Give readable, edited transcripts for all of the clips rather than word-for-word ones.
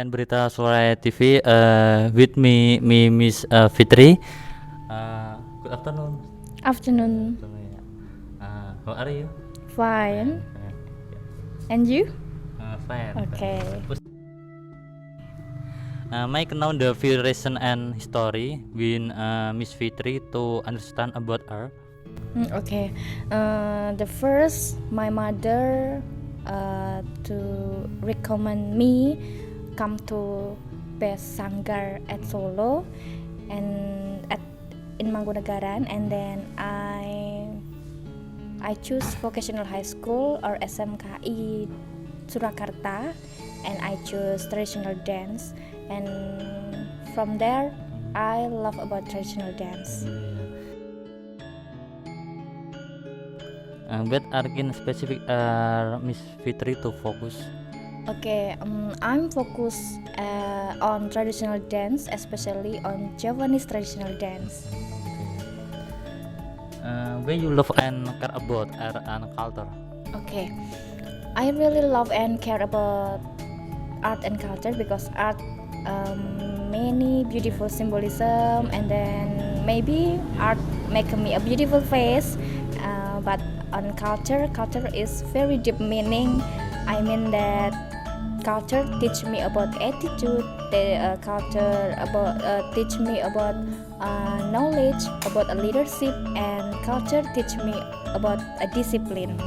again Berita Sore TV with me Miss Fitri. Good afternoon. Afternoon. How are you? Fine. And you? Fine. Okay. May know the variation and history with Miss Fitri to understand about her. Okay. The first, my mother to recommend me come to Best Sanggar at Solo and in Mangkunegaran, and then I choose vocational high school or SMKI Surakarta, and I choose traditional dance, and from there I love about traditional dance. What are in specific Miss Fitri to focus? Okay, I'm focused on traditional dance, especially on Javanese traditional dance. Where you love and care about art and culture? Okay, I really love and care about art and culture because art many beautiful symbolism, and then maybe art make me a beautiful face, but on culture is very deep meaning. I mean that culture teach me about attitude, the culture about teach me about knowledge about a leadership, and culture teach me about a discipline.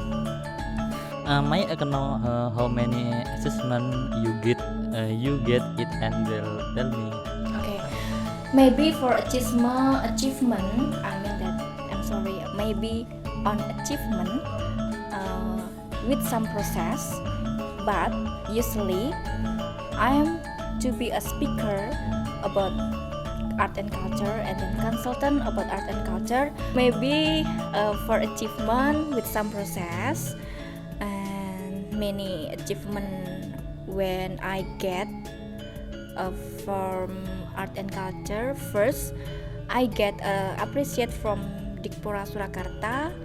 May I know how many assessment you get it and tell me. Okay, maybe for achievement, I mean that I'm sorry, maybe on achievement with some process, but usually I'm to be a speaker about art and culture, and then consultant about art and culture. Maybe for achievement with some process, and many achievement when I get from art and culture. First, I get appreciate from Dikpora Surakarta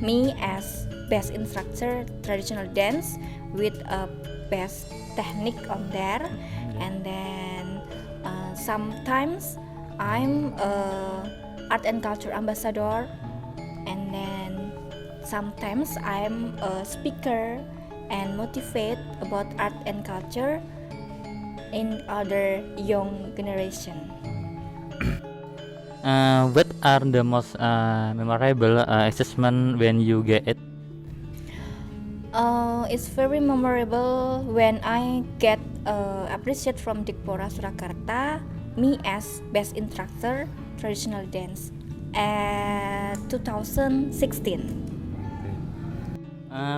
me as best instructor traditional dance with a best technique on there, and then sometimes I'm art and culture ambassador, and then sometimes I'm a speaker and motivate about art and culture in other young generation. What are the most memorable assessment when you get it? It's very memorable when I get appreciate from Dikpora Surakarta me as best instructor traditional dance at 2016.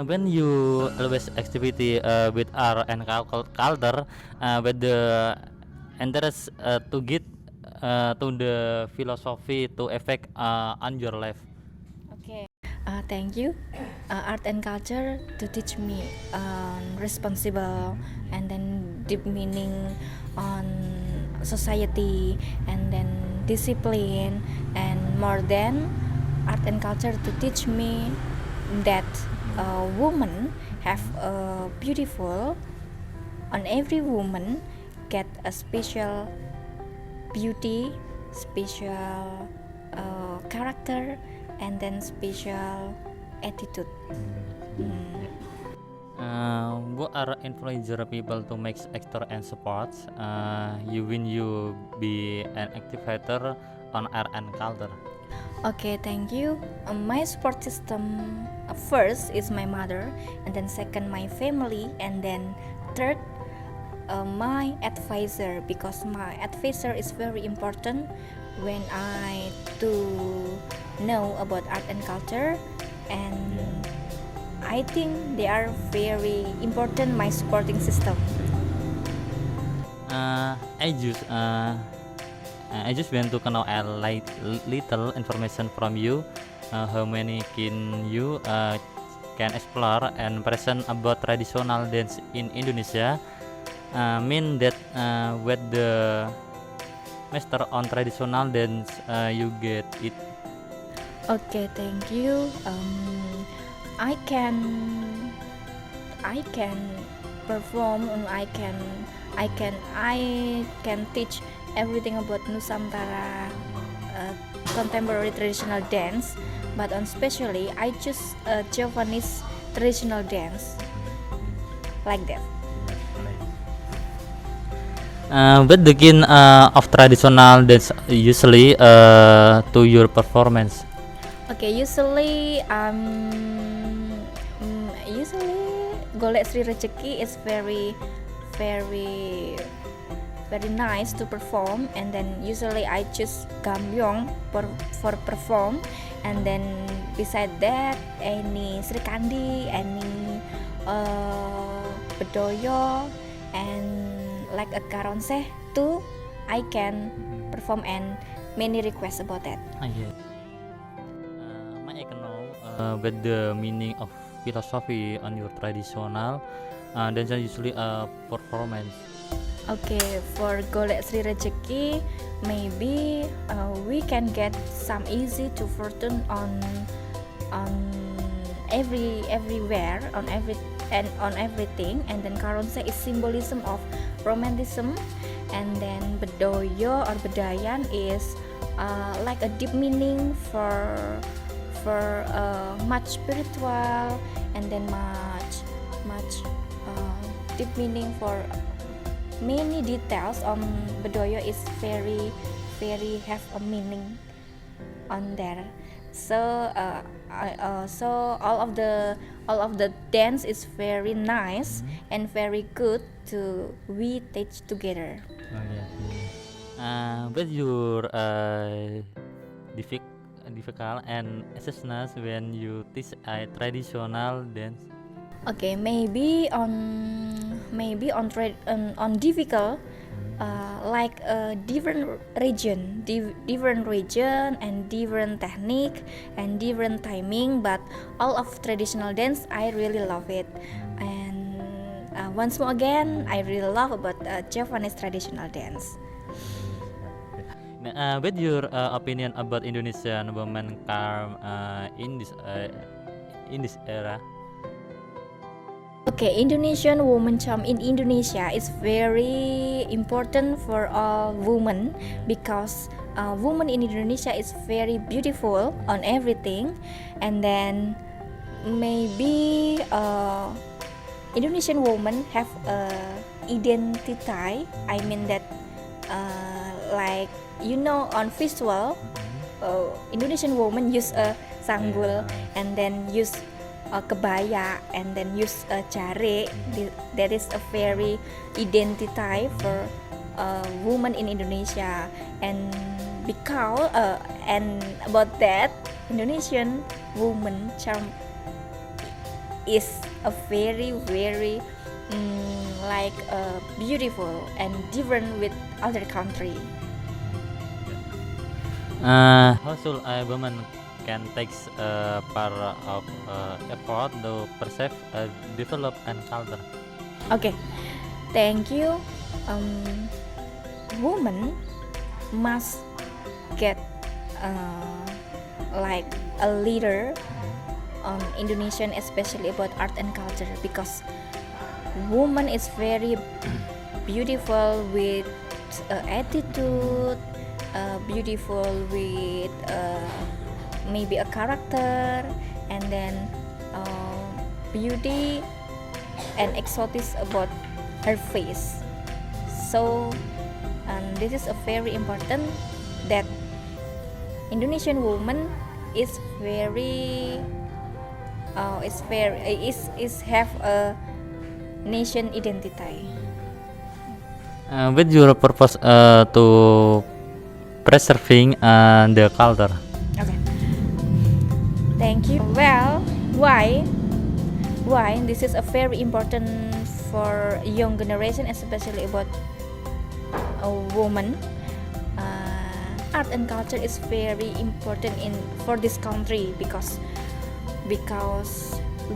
When you always activity with art and culture, with the interest to get to the philosophy to affect on your life. Okay, thank you. Art and culture to teach me responsible, and then deep meaning on society, and then discipline, and more than art and culture to teach me that woman have a beautiful, on every woman get a special beauty, special character, and then special attitude. What are influencer people to make actor and sports? You when you be an activator on art and culture. Okay, thank you. My support system first is my mother, and then second my family, and then third my advisor, because my advisor is very important when I to know about art and culture, and I think they are very important my supporting system. I just want to know a little information from you. How many can you can explore and present about traditional dance in Indonesia? Mean that with the master on traditional dance you get it. Okay, thank you. I can perform, and I can teach everything about Nusantara contemporary traditional dance, but on especially I choose Javanese traditional dance like that. What the kind of traditional dance usually to your performance? Okay, usually Golek Sri Rejeki is very very nice to perform, and then usually I choose Gambyong for perform, and then beside that any Sri Kandi, any Bedoyo, and like a Karonseh too, I can perform, and many requests about that. Yes. May I know what the meaning of philosophy on your traditional dance usually performance? Okay, for Golek Sri Rejeki, maybe we can get some easy to fortune on everywhere, on everything, and then Karonseh is symbolism of romanticism, and then Bedoyo or Bedayan is like a deep meaning for much spiritual, and then much deep meaning for many details on Bedoyo is very have a meaning on there. So so all of the dance is very nice and very good to we teach together. Oh, yeah. But your difficult and assessment when you teach a traditional dance? Okay, maybe on difficult, like a different region and different technique and different timing, but all of traditional dance I really love it, and once more again I really love about Javanese traditional dance. What your opinion about Indonesian women charm in this era? Okay, Indonesian woman charm in Indonesia is very important for all women, because woman in Indonesia is very beautiful on everything, and then maybe Indonesian women have a identity. I mean that like on visual, Indonesian women use a sanggul and then use kebaya and then use jare. That is a very identity for woman in Indonesia, and because and about that Indonesian woman charm is a very like beautiful and different with other country. How should a woman can take part of effort to preserve, develop, and culture? Okay, thank you. Woman must get like a leader on Indonesian, especially about art and culture, because woman is very beautiful with attitude, beautiful with maybe a character, and then beauty and exotic about her face. So this is a very important that Indonesian woman is very is have a nation identity. What your purpose to preserving the culture? Okay. Thank you. Well, why? This is a very important for young generation, especially about a woman. Art and culture is very important for this country, because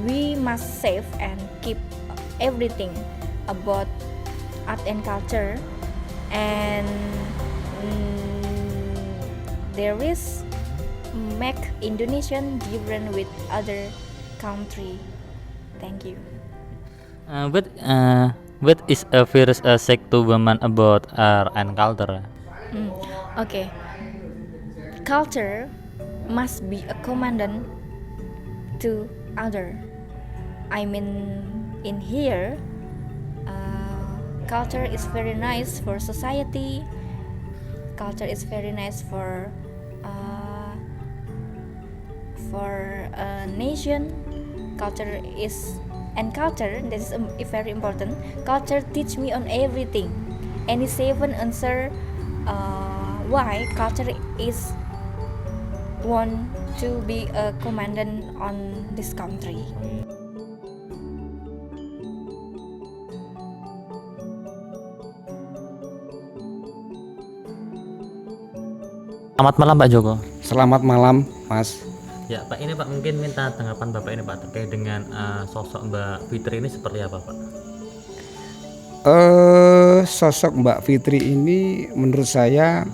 we must save and keep everything about art and culture, and there is make Indonesian different with other country. Thank you. What is a first say to women about art and culture? Okay, culture must be a commandant to other. I mean, in here, culture is very nice for society. Culture is very nice for a nation. Culture is and culture that is very important. Culture teach me on everything. Any seven answer why culture is want to be a commandant on this country. Selamat malam Pak Joko. Selamat malam, Mas. Ya Pak, ini Pak mungkin minta tanggapan Bapak ini Pak terkait dengan sosok Mbak Fitri ini seperti apa Pak? Sosok Mbak Fitri ini menurut saya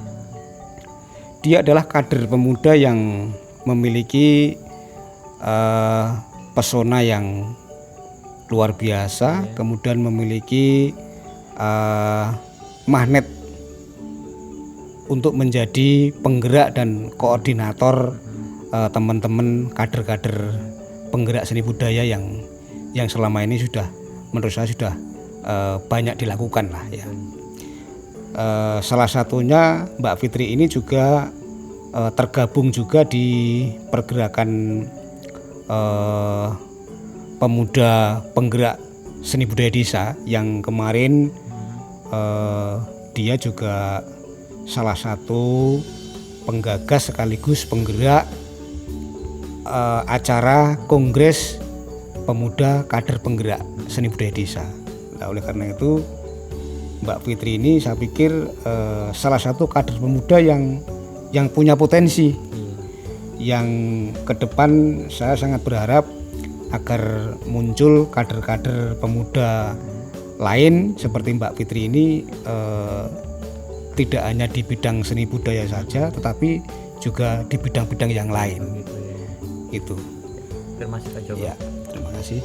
dia adalah kader pemuda yang memiliki pesona yang luar biasa, kemudian memiliki magnet untuk menjadi penggerak dan koordinator teman-teman kader-kader penggerak seni budaya yang selama ini sudah menurut saya sudah banyak dilakukan lah ya. Salah satunya Mbak Fitri ini juga tergabung juga di pergerakan pemuda penggerak seni budaya desa yang kemarin dia juga salah satu penggagas sekaligus penggerak acara Kongres Pemuda Kader Penggerak Seni Budaya Desa. Nah, oleh karena itu Mbak Fitri ini saya pikir salah satu kader pemuda yang punya potensi, yang ke depan saya sangat berharap agar muncul kader-kader pemuda lain seperti Mbak Fitri ini, tidak hanya di bidang seni budaya saja, tetapi juga di bidang-bidang yang lain. Itu. Terima kasih Pak Joko. Ya, terima kasih.